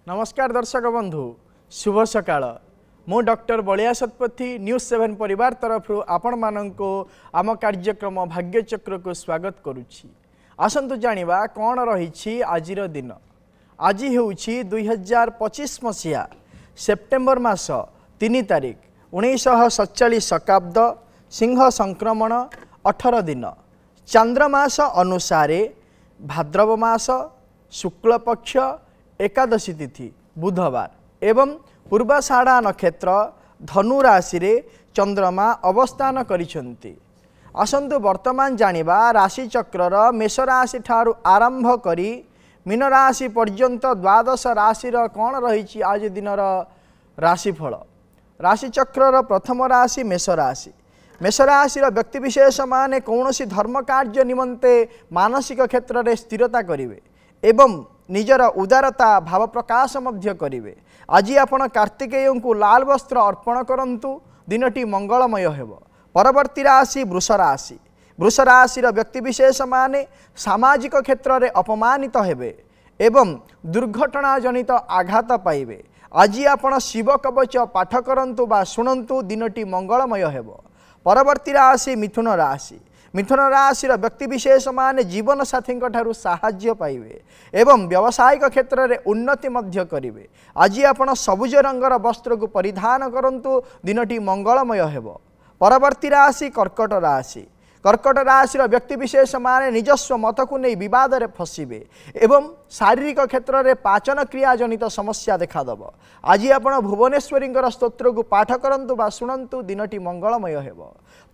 नमस्कार दर्शक बंधु शुभ सकाळ मु डॉक्टर बलिया शतपथी न्यूज 7 परिवार तरफ आपण माननको आम कार्यक्रम भाग्यचक्र को स्वागत करुछि। आसंतु जानिबा कोन रहिछि आजिर दिन। आज हेउछि 2025 मसिया सेप्टेम्बर मास 3 तारिख 1947 शकाब्द सिंह संक्रमण 18 दिन चंद्रमास अनुसारे भाद्रव मास शुक्ल पक्ष एकादशी तिथि बुधवार एवं पूर्वाषाढ़ा नक्षत्र धनु राशि रे चंद्रमा अवस्थान करिसेंती। आसंतु वर्तमान जानिबा राशि चक्रर मेष राशि ठारू आरंभ करी मीन राशि पर्यंत द्वादश राशि कौन रही आज दिनर राशिफल। राशि चक्रर प्रथम राशि मेष राशि। मेष राशि व्यक्तिविशेष माने कौनसी धर्म कार्य निमंते मानसिक क्षेत्र में स्थिरता करिवे एवं निजर उदारता भाव प्रकाश मध्य करिवे। आज आपण कार्तिकेय को लाल वस्त्र अर्पण करंतु दिनटी मंगलमय हेब। परवर्ती राशि वृष राशि। वृष राशि व्यक्तिविशेष माने सामाजिक क्षेत्र में अपमानित हेबे एवं दुर्घटना जनित आघात पाइबे। आज आपण शिव कवच पाठ करंतु बा शुणंतु दिनटी मंगलमय हेब। परवर्ती राशि मिथुन राशि। मिथुन राशि व्यक्तिविशेष माने जीवन साथी ठारू साहाय्य पाइबे एवं व्यावसायिक क्षेत्र में उन्नति मध्य करिवे। आज आपण सबुज रंगर वस्त्र को परिधान करंतु दिनटी मंगलमय हेब। परवर्ती राशि कर्कट राशि। कर्कट राशि व्यक्तिविशेष माने निजस्व मत को नहीं विवाद रे फसिबे एवं शारीरिक क्षेत्र में पाचन क्रिया जनित समस्या देखादेव। आज आपण भुवनेश्वरी स्तोत्र को पाठ करंतु बा शुणंतु दिनटी मंगलमय हेब।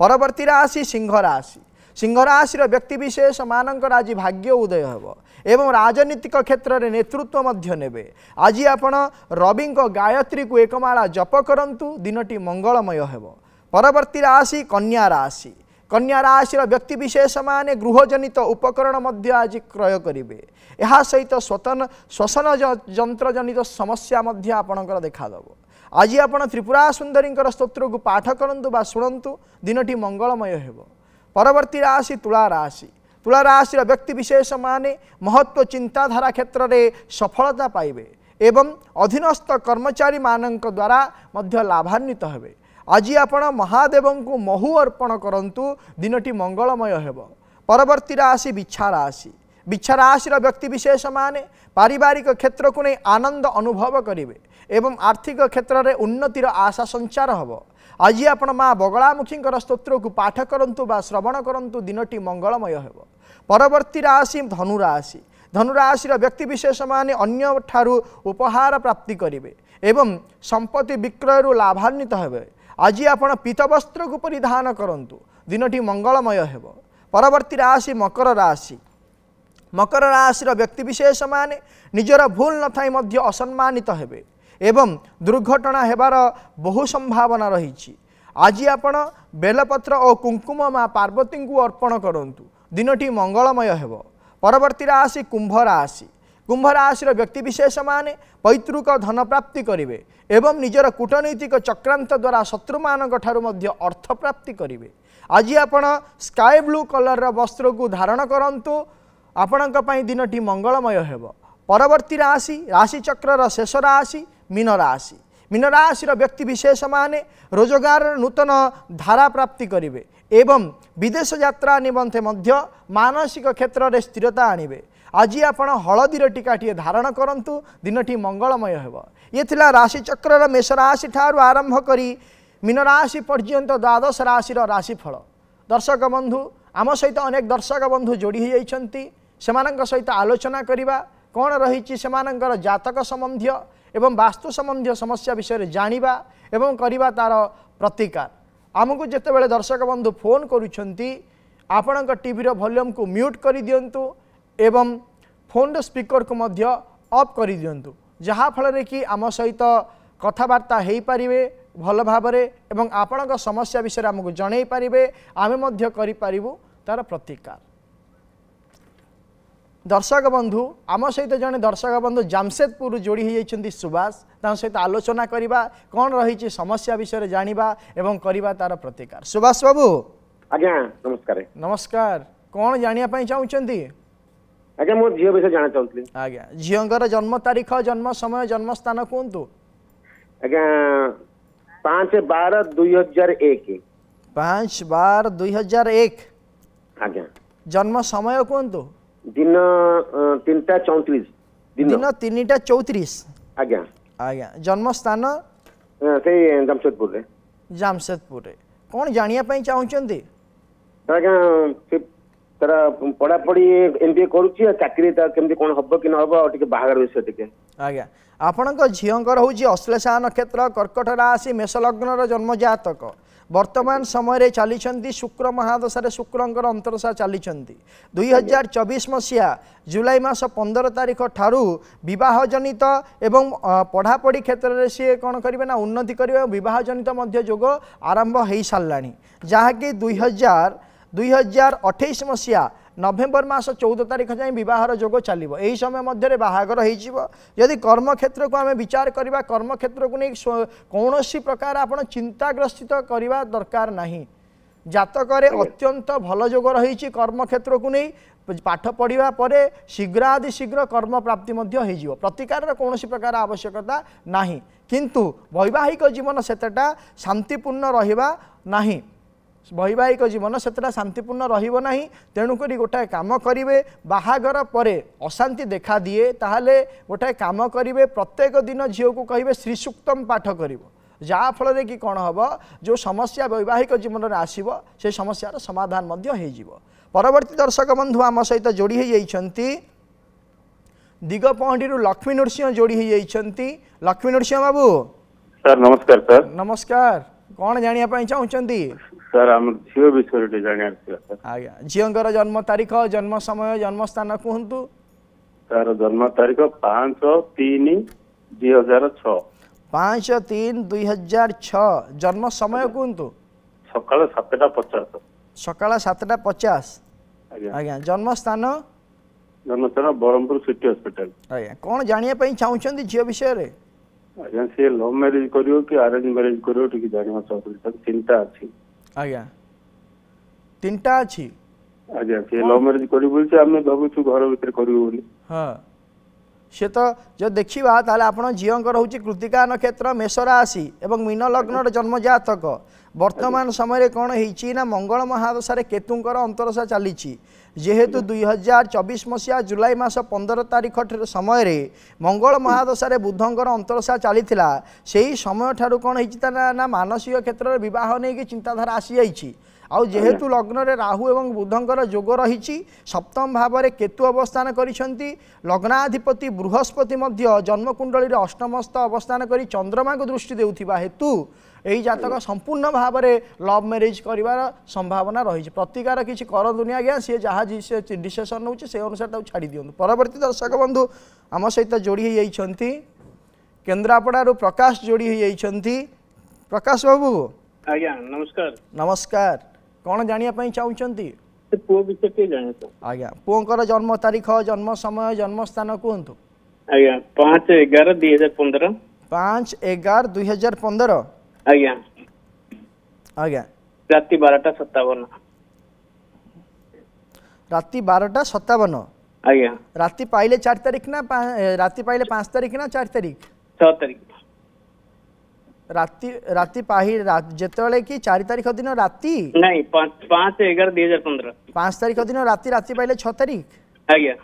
परवर्ती राशि सिंह राशि। सिंह राशि व्यक्तिविशेष मानकर आज भाग्य उदय हेब एवं राजनीतिक क्षेत्र में नेतृत्व मध्य नेबे। आज आपण रवि गायत्री को एकमाला जप करंतु दिनटी मंगलमय हेब। परवर्ती राशि कन्या राशि। कन्या राशि व्यक्तिविशेष माने गृहजनित उपकरण मध्य आज क्रय करेंगे। यह सहित श्वसन जंत्र जनित समस्या मध्य आपणकर देखादेव। आज आपण त्रिपुरा सुंदरी स्तोत्र को पाठ करंतु बा शुणंतु दिनटी मंगलमय हेब। परवर्ती राशि तुला राशि। तुला राशि व्यक्तिविशेष माने महत्व चिंताधारा क्षेत्र में सफलता पाइबे एवं अधीनस्थ कर्मचारी मानक द्वारा मध्य लाभान्वित हेबे। आज आपण महादेव को महु अर्पण करंतु दिनटी मंगलमय हेब। परवर्ती राशि बिच्छा राशि। बिच्छा राशि व्यक्तिविशेष माने पारिवारिक क्षेत्र को नहीं आनंद अनुभव करेंगे एवं आर्थिक क्षेत्र में उन्नतिर आशा संचार हम। आज आपण माँ बगलामुखी स्तोत्र को पाठ करंतु बा श्रवण करंतु दिनटी मंगलमय हेब। परवर्ती राशि धनुराशि। धनुराशि व्यक्तिविशेष माने अन्य ठारू उपहार प्राप्ति करेंगे एवं संपत्ति विक्रय लाभान्वित हेबे। आज आपण पीतवस्त्र को परिधान करंतु दिनटी मंगलमय हेब। परवर्ती राशि मकर राशि। मकर राशि व्यक्तिविशेष माने निजर भूल नथाई मध्य असम्मानित हेबे एवं दुर्घटना हेबार बहु संभावना रही। आज आपण बेलपत्र और कुंकुम माँ पार्वती को अर्पण करंतु दिनटी मंगलमय हेब। परवर्ती राशि कुंभ राशि। कुंभ राशि व्यक्तिविशेष माने पैतृक धन प्राप्ति करेंगे एवं निजर कूटनैतिक चक्रांत द्वारा शत्रु मानक ठारू मध्य अर्थ प्राप्ति करेंगे। आज आपण स्काई ब्लू कलर वस्त्र को धारण करंतु आपणक पई दिनटी मंगलमय हेब। परवर्ती राशि राशि चक्रर शेष राशि मीन राशि। मीन राशि व्यक्तिविशेष माने रोजगार नूतन धारा प्राप्ति करेंगे एवं विदेश यात्रा निमंते मध्य मानसिक क्षेत्र में स्थिरता आणिबे। आज आपण हलदीर टीकाटीए धारण करंतु दिनटी मंगलमय हेब। ये थिला राशि चक्रर मेष राशि ठारू आरंभ करी मीन राशि पर्यंत द्वादश राशि राशिफल। दर्शक बंधु आम सहित अनेक दर्शक बंधु जोड़ी होती सहित आलोचना करवा कौन रही सेमानंकर जातक संबंधी एवं वास्तु संबंधी समस्या विषय जानिबा एवं करवा तार प्रतिकार। आमको जितेबाला दर्शक बंधु फोन करुछंती आपणक टीवी वॉल्यूम को म्यूट कर दियंतु एवं फोन स्पीकर को मध्य ऑफ कर दियंतु जहाँ फल कि आम सहित कथबार्ता हो पारे भल भाव एवं आपणक समस्या विषय आमको जन पारे आमे मध्य करि पारिबु तार प्रतिकार। दर्शक बंधु आम सहित जड़े दर्शक बंधु जामशेदपुर जोड़ी होती सुभाष सहित आलोचना करवा कौन रही समस्या विषय जानिबा एवं करवा तार प्रतिकार। सुभाष बाबू आज्ञा नमस्कार। नमस्कार। कौन जानिया चाहूँगी? आज्ञा मो झील विषय जाना चाहूली आज्ञा झीर जन्म तारीख जन्म समय जन्म स्थान कहतु आज्ञा 5/12/2001 5/12/2001 आज्ञा जन्म समय कहतु दिन 3:34 दिन 3:34 आज्ञा आज्ञा जन्म स्थान से जमशेदपुर रे जामशेदपुर रे कौन जानिया पई चाहुचंदी आज्ञा तारा पढ़ा पढ़ी एमबीए करूची चाकरी ता केमती कोन हबो कि न हबो टिके बाहागर विषय टिके आज्ञा आपणक झींकर होची अश्लेषा नक्षत्र कर्कट राशि मेष लग्नर जन्म जातक वर्तमान समय चली शुक्र महादशा शुक्रंकर अंतरशा चली 2024 मसीहा जुलाई मास 15 तारीख ठारू विवाह जनित एवं पढ़ापढ़ी क्षेत्र में सी कौन करेंगे ना उन्नति करेंगे विवाह जनित मध्य जोग आरंभ हो सारा जहाँकि 2028 मसीहा नवेम्बर मास 14 तारीख जाए बहार जोग चलो यही समय मध्य बाहागर होदी कर्म क्षेत्र को आम विचार करवा कर्म क्षेत्र को नहीं कौन प्रकार आप चिंताग्रस्तित करवा दरकार नहीं जातक अत्यंत भल जोग रही कर्म क्षेत्र को नहीं पाठ पढ़ा पर शीघ्रादि शीघ्र कर्म प्राप्ति हो प्रतिकार कौन प्रकार आवश्यकता नहीं किंतु वैवाहिक जीवन सेतटा शांतिपूर्ण रहिबा नहीं वैवाहिक जीवन सेतटा शांतिपूर्ण रहिबो नहीं तेणुक गोटाए काम करेंगे बाहागर पर अशांति देखा दिए ताहले गोटाए काम करेंगे प्रत्येक दिन झील को कहे श्री सूक्तम पाठ कर जहाँ फल कि कौन हम जो समस्या वैवाहिक जीवन में आसो से समस्यार समाधान परवर्ती दर्शक बंधु आम सहित जोड़ी होती दिगपहंडी लक्ष्मी नृसिंह जोड़ी होती लक्ष्मी नृसिंह बाबू सर नमस्कार सर नमस्कार कौन जानापी चाहते सर आम झील विषय जाना आज्ञा झीर जन्म तारीख जन्म समय जन्म स्थान कहतु सर जन्म तारीख 5/3/2006 5/3/2006 जन्म समय कहतु सकाल 7:50 सकाल 7:50 आज्ञा जन्म स्थान ब्रह्मपुर सिटी हॉस्पिटल आज्ञा कौन जानापी चाहते झील विषय रे आज्ञा सी लव मैरिज करियो कि अरेंज मैरिज करियो टिके जानिबा चाहते सर चिंता अछि आज्ञा तीनटा अछि आज्ञा सी लव मैरिज करी बोलछि हम भाबुछु घर भीतर करियो बोली हां से तो जो देखा ताले आपण झींकर हूँ कृतिका नक्षत्र मेष राशि एवं मीन लग्न जन्म जातक वर्तमान समय कौन होना मंगल महादशा केतुंकर अंतरशा चली जेहेतु 2024 मसीहा जुलाई मास 15 तारीख समय मंगल महादशा बुधंकर अंतरशा चली से ही समय ठारू कौन होना मानसिक क्षेत्र में बह नहीं चिंताधारा आसी जाइए आउ जेहेतु लग्न रे राहु एवं बुधंकर जोग रही सप्तम भाव में केतु अवस्थान करिसेंती लग्नाधिपति बृहस्पति मध्य जन्मकुंडली अष्टमस्थ अवस्थान करी चंद्रमा को दृष्टि देउथिबा हेतु यही जातक संपूर्ण भाव में लव मैरिज कर संभावना रही प्रतिकार किसी कर दुनिया गया सी जहाँ डिसीजन नौ से अनुसार छाड़ी दिंतु परवर्ती दर्शक बंधु आम सहित जोड़ी होती केन्द्रापड़ारू प्रकाश जोड़ी होती प्रकाश बाबू आज्ञा नमस्कार नमस्कार कौन जानापी चाहते पुओ विषय जाना आज्ञा पुओंकर जन्म तारीख जन्म समय जन्म स्थान कहतु आज्ञा 5/11/2015 5/11/2015 आज्ञा आज्ञा राति 12:57 राति 12:57 आज्ञा राति पाइले 4 तारीख ना राति पाइले 5 तारीख ना 4 तारीख 6 तारीख राति राति पाही जेतले कि 4 तारीख दिन राति नहीं 5/11/2015 5 तारीख दिन राति राति पाइले 6 तारीख आज्ञा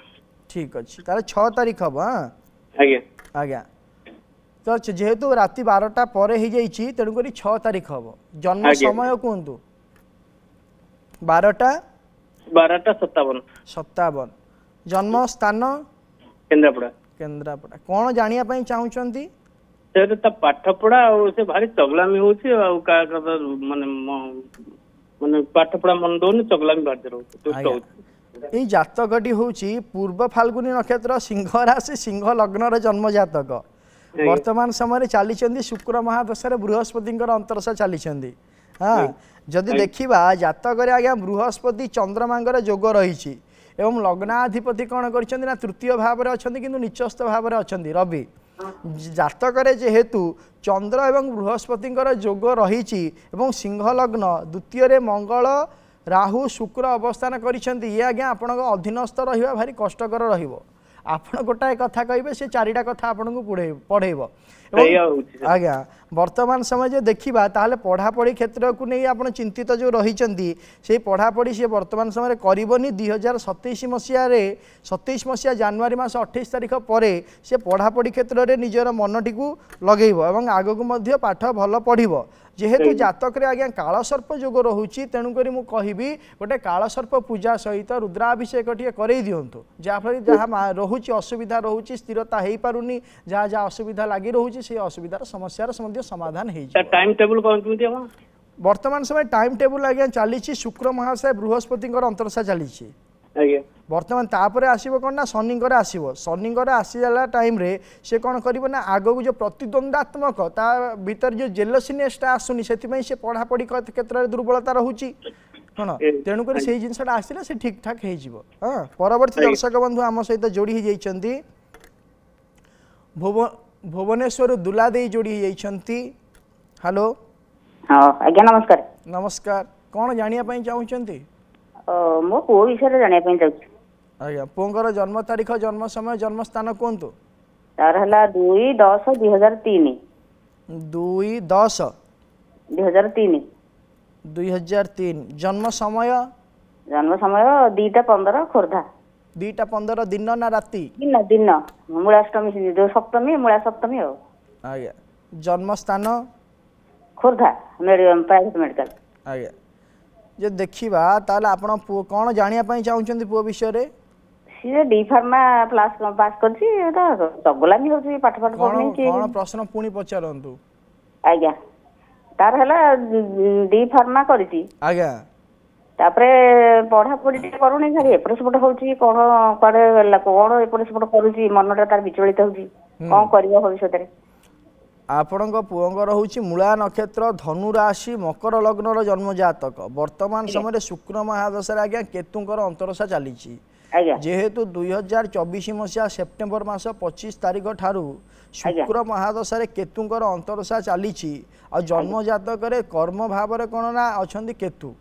ठीक अच्छी तार 6 तारीख हम हाँ आज्ञा आज्ञा तो जेहेतु राति 12टा पर हो जाइए तेणुक 6 तारीख हम जन्म समय कहतु 12:57 जन्म स्थान केन्द्रापड़ा केन्द्रापड़ा कौन जानापी चाहते पाठ पढ़ा से भारी चगलामी होची माने माने पाठ पढ़ा मन दौनी चगलामी भारी रोचे जातकटी हूँ पूर्व फाल्गुनी नक्षत्र सिंह राशि सिंह लग्न जन्म जातक वर्तमान समय चली शुक्र महादशा बृहस्पति अंतरशा चली हाँ जदि देखा जातक आज्ञा बृहस्पति चंद्रमा जोग रही एवं लग्नाधिपति कौन कर तृतीय भाव में अच्छा कि नीचस्थ भाव में अच्छा रवि जातक जेहेतु चंद्र एवं बृहस्पति जोग रही सिंह लग्न द्वितीय मंगल राहु शुक्र अवस्थान करिसेंती ये आज्ञा आपन अधीनस्थ रहिबा भारी कष्टकर रहिबो आपण गोटाए कथा कहबे से चारिटा कथा आपन को पढ़ेइबो आज्ञा वर्तमान समय जो देखा ताहले पढ़ापढ़ी क्षेत्र को नहीं आप चिंतित जो रही से पढ़ापढ़ी सी वर्तमान समय करनी 2027 मसीह 27 मसीहा जनवरी मास 28 तारीख पर से पढ़ापढ़ी क्षेत्र में निजर मनटी को लगेब और आगक पाठ भल पढ़ जेहेतु जातक आज्ञा कालसर्प जोग रोचे तेणुक मुझे गोटे कालसर्प पूजा सहित रुद्राभिषेक टे कर दिंतु जहाँफल जहाँ रोचे असुविधा रोचे स्थिरता हो पारुनी जहाँ जहाँ असुविधा लगी रोचे से असुविधार समस्यार समाधान टाइम टेबल वर्तमान समय टाइम टेबल आज्ञा चली शुक्र महाशय बृहस्पति अंतरसा चली वर्तमान तापर आसो कौन ना शनि आसो शनि आसीला टाइम रे से कौन कर ना आगक जो प्रतिद्वंदात्मक ता भीतर जो जेलसीनेसटा आसुनी से पढ़ापढ़ी क्षेत्र में दुर्बलता रोचे हाँ तेणुक से जिनसा आसला से ठीक ठाक हो हाँ परवर्ती दर्शक बंधु आम सहित जोड़ी जाइए भुवनेश्वर दुला दे जोड़ी जाइए हेलो हाँ आज्ञा नमस्कार नमस्कार कौन जानिया चाहूँगी मो पुओ विषय जानिया चाहिए आज्ञा पुओर जन्म तारीख जन्म समय जन्म स्थान कहतु तार है 2/10/2003 2/10/2003 जन्म समय 2:15 खोर्धा 2:15 दिन ना राति दिन दिन मूलाष्टमी जो सप्तमी मूला सप्तमी हो आज्ञा जन्म स्थान खोर्धा प्राइवेट मेडिकल आज्ञा जे देखिबा ताले आपण पुओ कोन जानिया पई चाहुचंती पुओ विषय रे सी डी फार्मा पास करछि एटा चगलामी होछि पाठ पाठ कोन कोन प्रश्न पुनी पचारंतु आज्ञा तार हला डी फार्मा करछि आज्ञा तापरे पढ़ा पढ़ी करूनी खाली एपटे सेपटे होछि कोन करे कोन एपटे सेपटे करूछि मनटा तार विचलित होछि कोन करियो भविष्य रे आपण पुओंगर हूँ मूला नक्षत्र धनु राशि मकर लग्न जन्म जातक वर्तमान समय शुक्र महादशा आज्ञा केतुंकर अंतरसा चली जेहेतु 2024 मसीहा सेप्टेम्बर मास 25 तारीख ठारू शुक्र महादशा केतुंकर अंतरसा चली जन्म जातक कर्म भाव कौन ना अच्छा केतु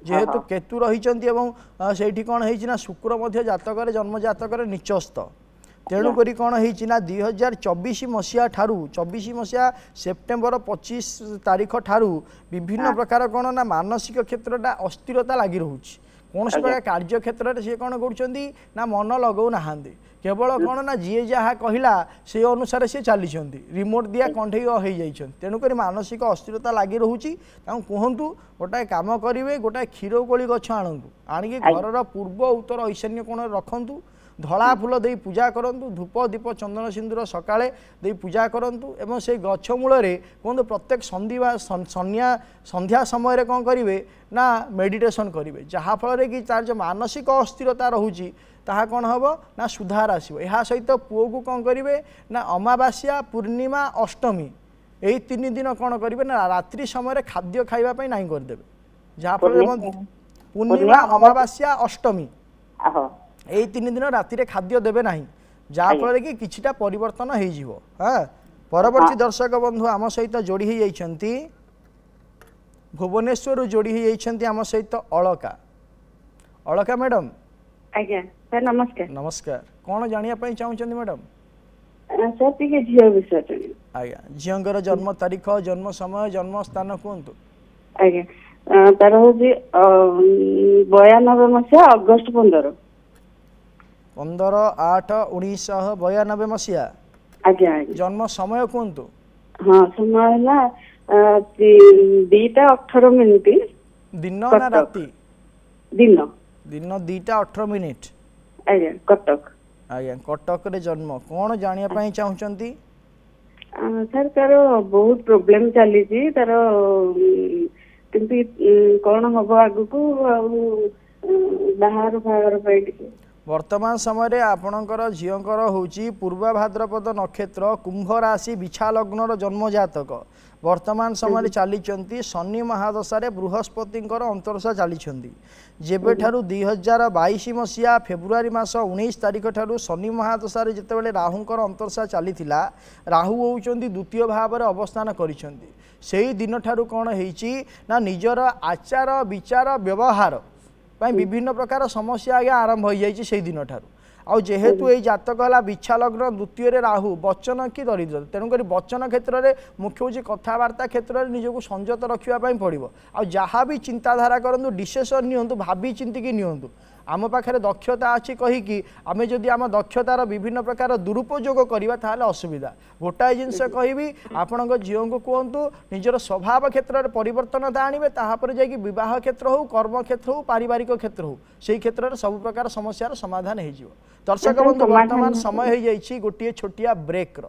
जेहेतु केतु रही से कौन है शुक्र जातक जन्म जातक निचस्त तेणुक कौन है 2024 मसीहा ठारू 24 मसीहा सेप्टेम्बर 25 तारीख ठारू विभिन्न प्रकार कौन ना मानसिक क्षेत्रटा अस्थिरता लगी रोचे कौन प्रकार कार्य क्षेत्र में सी कौन कर मन लगौ ना केवल कौन ना जी जहाँ कहला से अनुसार सी चली रिमोट दिया कंठे हो जाइए तेणुक मानसिक अस्थिरता लगी रोचे कहतु गोटाए कम करेंगे गोटाए क्षीर कोली गछ आणतु आणिकी घर पूर्व उत्तर ईशान्य कोण रखु धला फूल दे पूजा करंतु धूप दीप चंदन सिंदूर सकाळे दे पूजा करंतु एवं से गछ मूल कहते प्रत्येक संध्या समय कौन करेंगे ना मेडिटेशन करेंगे जहाँफल कि तार जो मानसिक अस्थिरता रोचे ताहा कौन हम ना सुधार आसो यह सहित पुओ को कौन करेंगे ना अमावास्या पूर्णिमा अष्टमी यही 3 दिन कौन करेंगे ना रात्रि समय खाद्य खाइबापी ना करदे जहाँफल पूर्णिमा अमावास्या अष्टमी यही 3 दिन राति खाद्य देवे ना जहाँफल कि किछिटा परिवर्तन हो हाँ परवर्ती दर्शक बंधु आम सहित जोड़ी जाइछंती भुवनेश्वर जोड़ी जाइछंती आम सहित अलका अलका मैडम आज्ञा सर नमस्कार नमस्कार कौन जानिया पई चाहुचंती मैडम सर टिके झियो विषय आज्ञा झियोंगर जन्म तारीख जन्म समय जन्म स्थान कहतु आज्ञा तार होजी 92 मसीहा अगस्त 15/8/1992 मसीहा आज्ञा जन्म समय कहतु हाँ समय है 2:18 दिन ना राति दिन दिन 2:18 आज्ञा कटक आज्ञा कटक रे जन्म कौन जानिया पई चाहुचंती सर तार बहुत प्रॉब्लम चली तार किंतु कौन हम आगु को बाहर बाहर वर्तमान समय आपणकर झीकर हूँ पूर्व भाद्रपद नक्षत्र कुंभ राशि बिछा लग्नर जन्म जातक वर्तमान समय चली शनि महादशा बृहस्पति अंतरसा चली जेबे 2022 मसीहा फेब्रुआरी मास 19 तारिख ठारू शनि महादशा जितेबाला राहुंकर अंतरसा चली राहु होउचंदी द्वितीय भाव में अवस्थान करिसेंती सेही दिन ठारू कौन होईची ना निजर आचार विचार व्यवहार विभिन्न प्रकार समस्या आज्ञा आरंभ हो जाइए से दिन ठारू आउ जेहेतु ये जातक है बिछा लग्न द्वितीय राहु वचन कि दरिद्र तेणुक वचन क्षेत्र में मुख्य हूँ कथबार्ता क्षेत्र में निजक संयत रखापी पड़ो आ जहाँ भी चिंताधारा करूँ डिसीजन नियंतु भाभी चिंतिकी नियंतु आम पाखे दक्षता अच्छी कहीकि आम जदि आम दक्षतार विभिन्न प्रकार दुरुपयोग करवा ताहले असुविधा गोटाए जिनस कहि आपण झील को कहतु निजर स्वभाव क्षेत्र में परिवर्तनता आणवे तापर जाकि विवाह क्षेत्र हो कर्म क्षेत्र हो पारिवारिक क्षेत्र हो से क्षेत्र में सब प्रकार समस्यार समाधान हो दर्शक बंधु वर्तमान समय हो जाइए गोटे छोटिया ब्रेक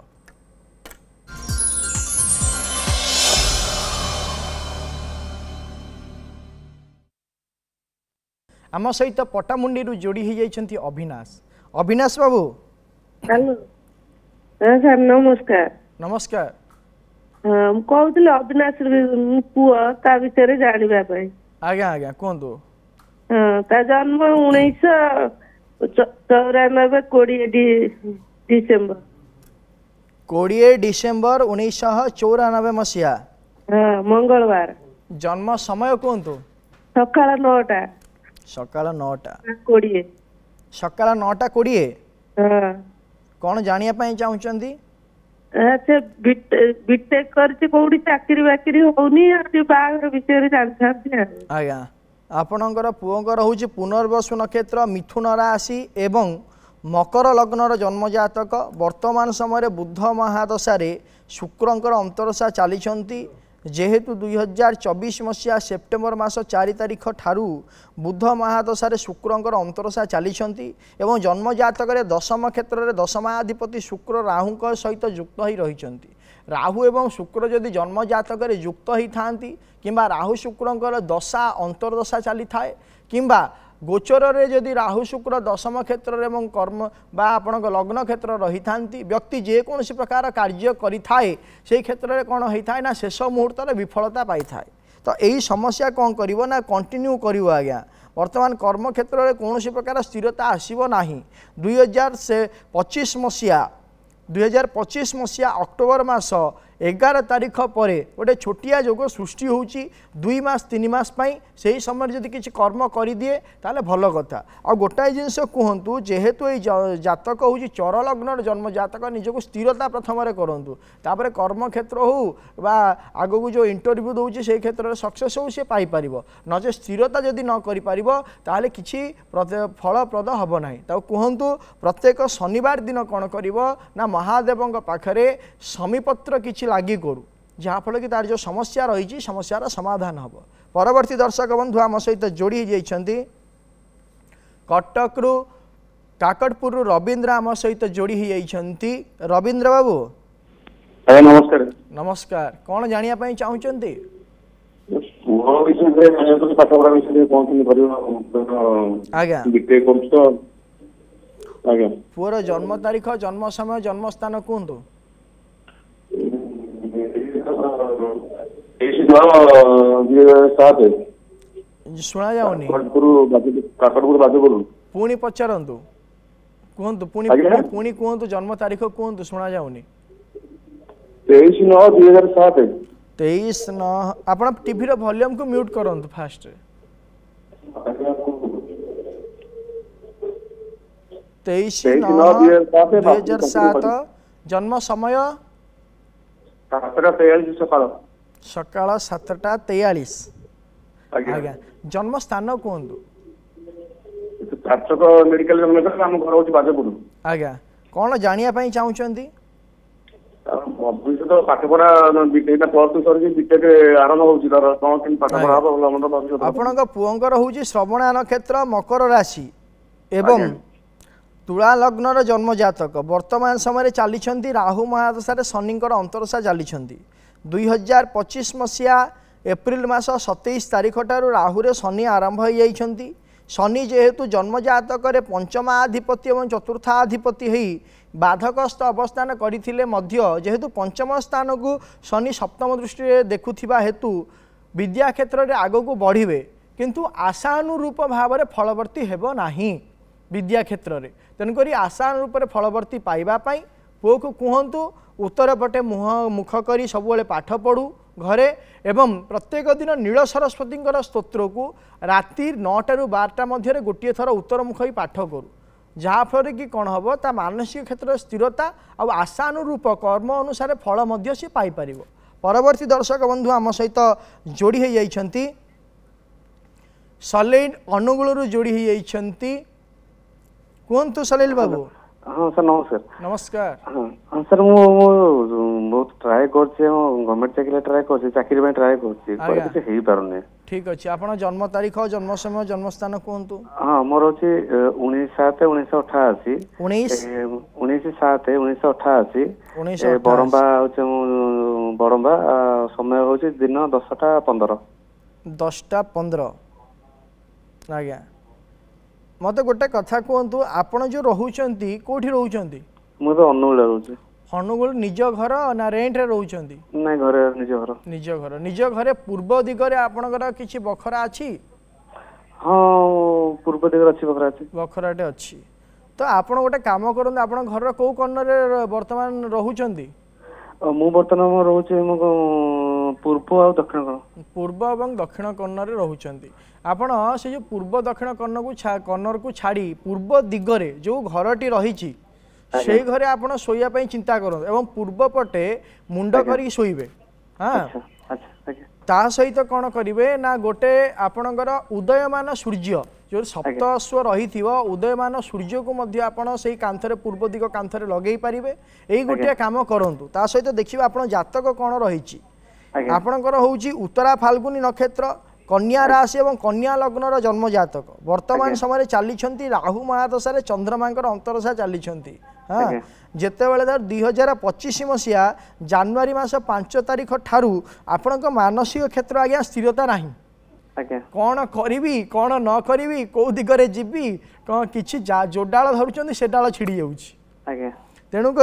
आम सहित पटामुंडी जोड़ी हो जाइए अविनाश बाबू हेलो सर नमस्कार नमस्कार कहूँ अविनाश पुआ ता विषय जानापी आज्ञा आज्ञा कहतु ता जन्म 1994 डिसेम्बर 20 डिसेम्बर 1994 मसीहा मंगलवार जन्म समय कहतु सकाळ 9टा सकाळ 9टा 20 सकाळ 9टा 20 कौन जानिया पाई चाहूचंदी अच्छा बीटेक करछि कोडी चाकरी बाकरी होनी आ बागर विषय जानथांती आज्ञा आपणकर पुओंकर होची पुनर्वसु नक्षत्र मिथुन राशि एवं मकर लग्नर जन्म जातक वर्तमान समय बुध महादशा शुक्रंकर अंतरसा चली जेहेतु 2024 मसीहा सेप्टेम्बर मास 4 तारिख ठारू बुध महादशा शुक्रंकर अंतरसा चली एवं जन्म जातक दशम क्षेत्र में दशमाधिपति शुक्र राहु सहित युक्त ही रही राहु एवं शुक्र जदि जन्म जातक युक्त ही था कि राहु शुक्रंकर दशा अंतर्दशा चली थाए किंबा गोचर रे जदि राहु शुक्र दशम क्षेत्र एवं कर्म बा आपण लग्न क्षेत्र रही था व्यक्ति जेकोसी प्रकार कार्य करें से क्षेत्र में कौन होता है ना शेष मुहूर्त विफलता पाई था तो यही समस्या कौन कर ना कंटिन्यू कर आज्ञा वर्तमान कर्म क्षेत्र में कौन प्रकार स्थिरता आसब ना 2025 मसीहा अक्टोबर मास 11 तारिख पर गोटे छोटिया जोग सृष्टि होची 2 मास 3 मास से ही समय जदि किसी कर्म कर दिए ताले भल कथा आ गोटाए जिनस कहतु जेहेतु ये जातक हूँ चर लग्न जन्म जातक निजक स्थिरता प्रथम करूँ तापर कर्म क्षेत्र हो बा आग को जो इंटरव्यू दूसरी से क्षेत्र में सक्सेस हो सी पाइपर नचे स्थिरता जदि न कर किसी फलप्रद हम ना कहतु प्रत्येक शनिवार दिन कौन कर महादेव पाखरे शमीपत्र किसी लगी करू जहाँफल कि तार जो समस्या रही समस्यार समाधान हम परवर्ती दर्शक बंधु आम सहित जोड़ी जाइछंती कटक काकटपुर रवींद्र आम सहित जोड़ी जाइछंती रवींद्र बाबू नमस्कार नमस्कार कौन जानिया पाई चाहूचंती आज्ञा पुअर जन्म तारीख जन्म समय जन्म स्थान कहतु शुणा जाऊनी पुणी पचारतु कहतु पुणी कहतु जन्म तारीख कहतु शुणा जाऊनी 23/9/2007 23/9 आपण टीवी रो वॉल्यूम को म्यूट करंतु फास्ट 23/9/2007 जन्म समय सकाळ 7:43 आज्ञा जन्म स्थान कहतु आज्ञा कौन जानिया पाई चाहूचंती भविष्य पाठपढ़ा आरंभ हो पुओंकर हूँ श्रवणा नक्षत्र मकर राशि एवं तुला लग्नर जन्म जातक वर्तमान समय चली राहु महादशा शनिकर अंतरसा चली 2025 मसीहा एप्रिल मास 27 तारिख ठारू राहुरे शनि आरंभ हो जाइछंती शनि जेहेतु जन्मजातक पंचमाधिपति और चतुर्थाधिपति हो बाधकस्थ अवस्थान करथिले मध्य जेहेतु पंचम स्थान को शनि सप्तम दृष्टि देखुथिबा हेतु विद्या क्षेत्र में आग को बढ़े किंतु आशानुरूप भाव में फलवर्ती हेबो नाही विद्या क्षेत्र में तेणुक आशानुरूप फलवर्ती पाइबापी पुओ को कहतु उत्तर पटे मुख करी सबुले पाठ पढ़ू घरे एवं प्रत्येक दिन नील सरस्वती स्तोत्र को राति 9 ରୁ 12 मध्य गोटे थर उत्तर मुख ही पाठ करूँ जहाँफल कि कौन हम ता मानसिक क्षेत्र स्थिरता और आशानुरूप कर्म अनुसार फल मध्य सी पाइपर। परवर्ती दर्शक बंधु आम सहित जोड़ी हो जाइछंती सलील अनुगुल जोड़ी हो जाइछंती कहतु सलील बाबू। हाँ सर नमस्कार। नमस्कार। हाँ सर मु बहुत ट्राए करछे गवर्नमेंट चाकरी ट्राए करछे चाकरी में ट्राए करछे पर किछ हेई पारने। ठीक अछि आपण जन्म तारीख जन्म समय जन्म स्थान कहतु। हाँ मोर अछि 19/7/1988 19/7/1988 बरंबा होचे बरंबा समय होचे दिन 10:15 10:15 आज्ञा मत गोटे कथा कहतु आपण जो रोचंती कोठी रोचंती मु तो अनुगुल रोचे। अनुगुल निज घर ना रेंट रे रोचंती नहीं घरे निज घर पूर्व दिगरे आपनकर किछि बखरा अछि। हाँ पूर्व दिगरे अछि बखराटे अछि तो आपण गोटे काम करन आपण घर को कॉर्नर रे वर्तमान रहउचंती। मु वर्तमान रोचे पूर्व और दक्षिण कोण पूर्व और दक्षिण कॉर्नर रे रहउचंती आपण से जो पूर्व दक्षिण कॉर्नर को छाड़ी पूर्व दिगरे जो घरटी रही से घरे आपण सोया पई चिंता करन एवं पूर्व पटे मुंड करी सोइबे। हाँ ता सहित कौन करिवे ना गोटे आपणकर उदयमान सूर्य जो सप्तस्व रही उदयमान सूर्य को मध्य आपण से कांथरे पूर्व दिग कांथरे लगे पारिबे एई गोटे काम करंतु। ता सहित देखिबा आपण जातक कौन रही आपणकर होउची उत्तरा फाल्गुनी नक्षत्र कन्या राशि और कन्या लग्नर जन्म जातक वर्तमान समय चली राहु महादशा चंद्रमांकर अंतरदशा चली। हाँ जितेबाला धर 2025 मसीहा जानुरी मास 5 तारीख ठारू आपण मानसिक क्षेत्र आज्ञा स्थिरता नहीं कौन करी कौन न करी कौ दिगरे जीवी कौन कि जोडाल धरुंच से डाल छिड़ी जाऊँगी तेणुक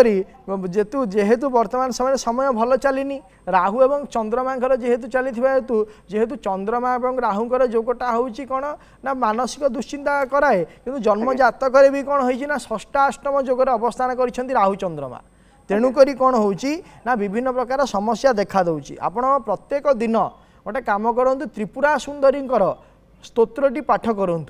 जेहेतु वर्तमान समय भल चलनी राहु एवं चंद्रमांकर जेहेतु चली हेतु जेहेतु चंद्रमा और राहुंकर जोगटा हूँ कौन ना मानसिक दुश्चिंता कराए कि जन्म जातक भी कौन हो षष्ठाष्टम जोगर अवस्थान कर राहु चंद्रमा तेणुक कौन हो विभिन्न प्रकार समस्या देखा दूँ। आप प्रत्येक दिन गोटे कम करूँ त्रिपुरा सुंदरी स्तोत्रटी पाठ करूँ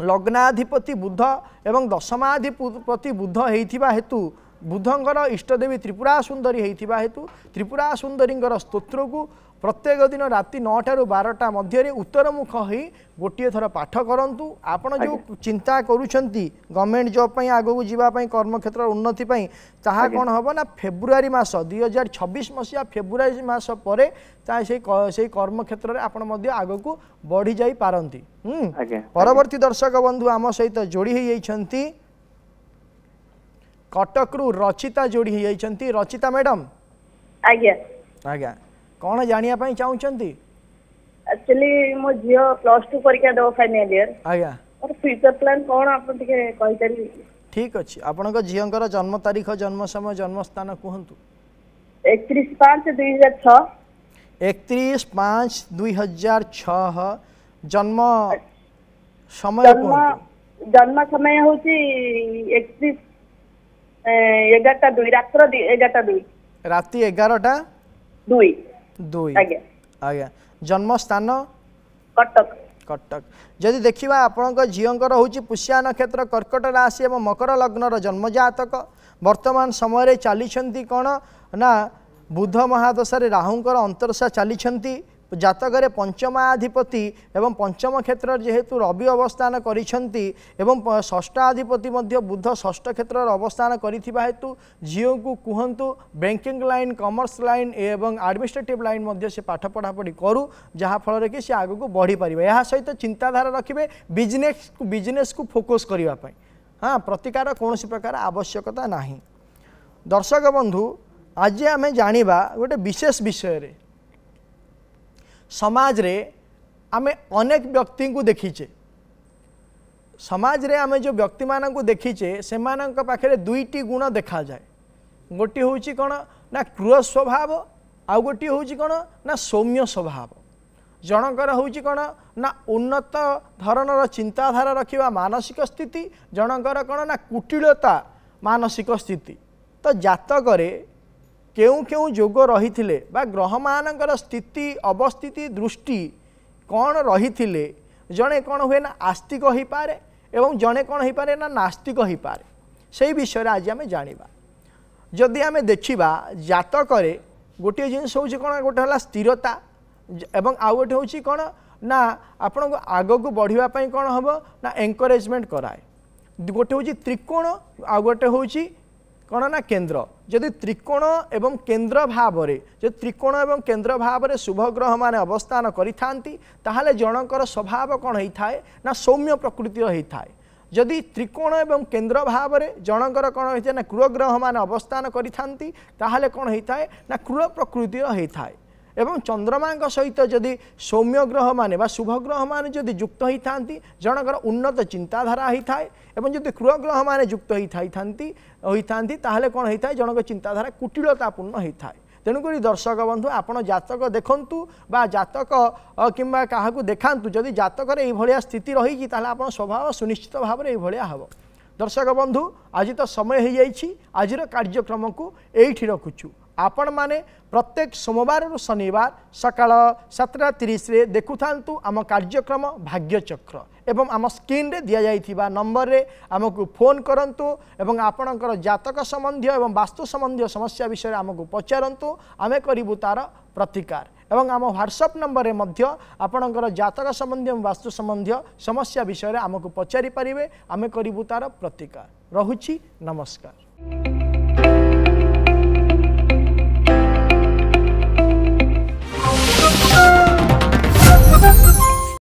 लग्नाधिपति बुध एवं दशमाधिपति बुध होइथिबा हेतु बुधंकर इष्टदेवी त्रिपुरा सुंदरी होइथिबा हेतु त्रिपुरा सुंदरींकर स्तोत्र को प्रत्येक दिन राति 9 ରୁ 12 मध्य उत्तर मुख हो गोटे थर पाठ करंतु। आपण जो चिंता करूछंती गवर्नमेंट जॉब पई आगो को जीवा पई कर्म क्षेत्र उन्नति पई ताहा कोन हबो ना फेब्रुआरी मास 2026 मसिया फेब्रुआरी मास परे ता से कर्म क्षेत्र रे आपण मध्य आगो को बढ़ी जाई पारंती। परवर्ती दर्शक बंधु आम सहित जोड़ी हो जाइछंती कटक रु रचिता जोड़ी हो जाइछंती। रचिता मैडम आज्ञा आज्ञा कौन जानिया पई चाहुचंती? एक्चुअली मो जियो +2 परीक्षा दो फाइनल ईयर आज्ञा और फ्यूचर प्लान कौन आप टिके कहि तरी। ठीक अछि आपण को जियंकर जन्म तारीख जन्म समय जन्म स्थान कहंतु। 31/5/2006 31/5/2006 जन्म समय जन्म समय होची 31/11/2 रात्र 11/2 राति 11:02 आज्ञा आज्ञा जन्म स्थान कटक कटक जदि देखिबा आपनक झियंकर होची पुष्या नक्षत्र कर्कट राशि एवं मकर लग्नर जन्म जातक वर्तमान समय रे चली कौन ना बुध महादशा राहुंकर अंतरदशा चली जातक पंचमाधिपति एवं पंचम क्षेत्र जेहेतु रवि अवस्थान करिछंती एवं षष्ठाधिपति मध्य बुध षष्ठ क्षेत्र अवस्थान करिथिबा हेतु झियो को कहंतु बैंकिंग लाइन कॉमर्स लाइन एवं एडमिनिस्ट्रेटिव लाइन मध्य से पाठ पढ़ा पढ़ी करू जहाँ फल कि से आगू बढ़ी पारे यह सहित चिंताधारा रखिए बिजनेस को फोकस करने। हाँ प्रतिकार कौन प्रकार आवश्यकता नहीं। दर्शक बंधु आज आम जानिबा गोटे विशेष विषय रे समाज रे आमे अनेक व्यक्ति को देखीचे समाज रे आमे जो व्यक्ति मान को देखीचे से पाखे दुईटी गुण देखा जाए गोटे हूँ कौन ना क्रूर स्वभाव आउ गोटे हूँ कौन ना सौम्य स्वभाव जनकर हूँ कौन ना उन्नत धरणर चिंताधारा रखा मानसिक स्थिति जनकर कौन ना कुटिलता मानसिक स्थिति तो जातक केउ केउ जोग रही ग्रह मानकर स्थिति अवस्थिति दृष्टि कौन रही जड़े कौन हुए ना आस्तिक हो पारे एवं जड़े कौन हो पारे ना नास्तिक हो पारे से विषय आज आम जाना जदि आम देखा जातक गोटे जिनस हूँ कौन गोटे है स्थिरता एवं आउ गोटे हूँ कौन ना आपण को आग को बढ़ापी कौन हम ना एनकरेजमेंट कराए गोटे हूँ त्रिकोण आउ गोटे हूँ कौन ना केन्द्र जदि त्रिकोण एवं केन्द्र भाव जो त्रिकोण एवं केन्द्र भाव में शुभ ग्रह मान अवस्थान करिथांती ताहाले जनकर स्वभाव कौन होता है ना सौम्य प्रकृतिर होता है जदि त्रिकोण एवं केन्द्र भाव में जनकर कौन होता है ना क्रूर ग्रह मान अवस्थान करिथांती ताहाले कौन होता है ना क्रूर प्रकृतिर होता है एवं चंद्रमा सहित जदि सौम्य ग्रह माने बा शुभ ग्रह माने जदि युक्त होता जनकर उन्नत चिंताधारा होता है एवं जदि क्रूर ग्रह माने युक्त होता ताहले कौन होता है जनक चिंताधारा कुटिलतापूर्ण होता है तेणुक दर्शक बंधु आपड़ जातक देखु बा जातक किंबा क्या देखातु जदि जातक ये स्थिति रही आप स्वभाव सुनिश्चित भाव में ये हम दर्शक बंधु आज तो समय हो जाइए आज कार्यक्रम को यही रखुचु आपण माने प्रत्येक सोमवार और शनिवार सकाळ 7:30 देखु थांतु आम कार्यक्रम भाग्यचक्र एवं आम स्क्रीन रे दिया जाइथिबा नंबर रे आमको फोन करंतु एवं आपणकर जातक संबंधी एवं वास्तु संबंधी समस्या विषय आमको पचारंतु आमे करिबु तार प्रतिकार एवं आम व्हाट्सएप नंबर रे मध्य आपणकर जातक संबंधी एवं वास्तु संबंधी समस्या विषय आमको पचारि पारिबे आमे करिबु तार प्रतिकार रहुछि नमस्कार।